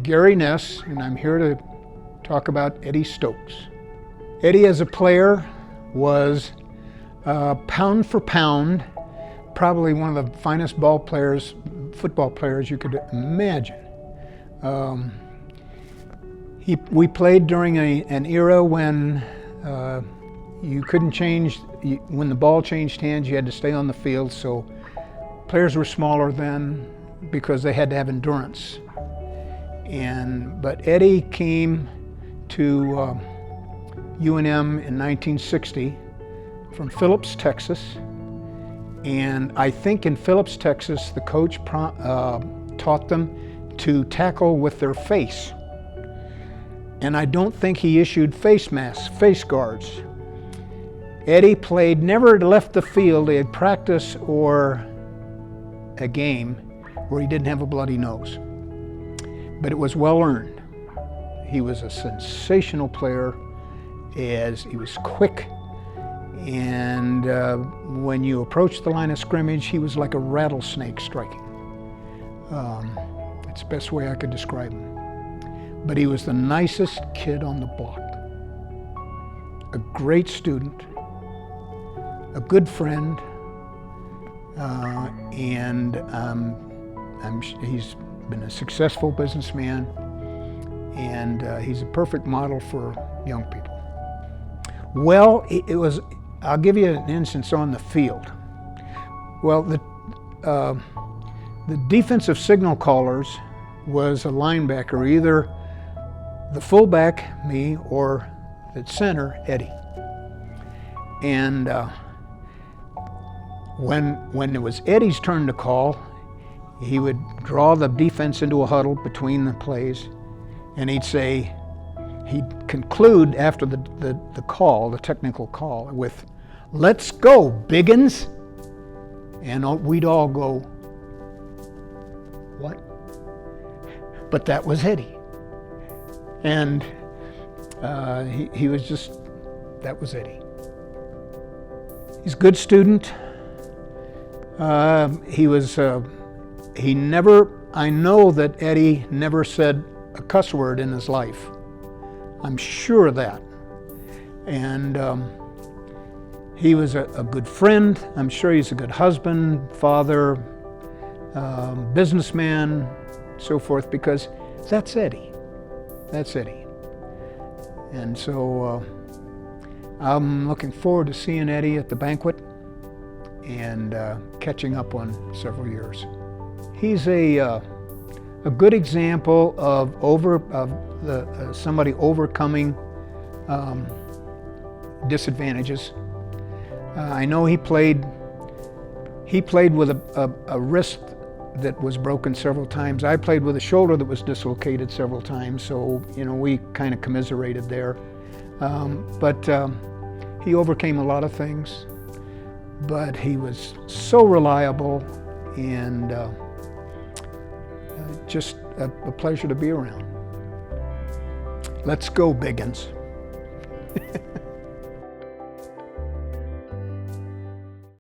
Gary Ness, and I'm here to talk about Eddie Stokes. Eddie as a player was pound for pound, probably one of the finest football players you could imagine. We played during an era when you couldn't change, when the ball changed hands, you had to stay on the field, so players were smaller then because they had to have endurance. But Eddie came to UNM in 1960 from Phillips, Texas. And I think in Phillips, Texas, the coach taught them to tackle with their face. And I don't think he issued face masks, face guards. Eddie played, never left the field a practice or a game where he didn't have a bloody nose. But it was well earned. He was a sensational player, as he was quick, and when you approached the line of scrimmage, he was like a rattlesnake striking. It's the best way I could describe him. But he was the nicest kid on the block. A great student, a good friend, and he's been a successful businessman, and he's a perfect model for young people. Well, I'll give you an instance on the field. Well, the defensive signal callers was a linebacker, either the fullback, me, or the center, Eddie. And when it was Eddie's turn to call, he would draw the defense into a huddle between the plays, and he'd conclude after the call, the technical call, with, "Let's go, biggins." And we'd all go, "What?" But that was Eddie. And he was just, that was Eddie. He's a good student. I know that Eddie never said a cuss word in his life. I'm sure of that. And he was a good friend. I'm sure he's a good husband, father, businessman, so forth, because that's Eddie. That's Eddie. And so I'm looking forward to seeing Eddie at the banquet and catching up on several years. He's a good example of somebody overcoming disadvantages. I know he played with a wrist that was broken several times. I played with a shoulder that was dislocated several times, so we kind of commiserated there. But he overcame a lot of things. But he was so reliable and just a pleasure to be around. Let's go, biggins.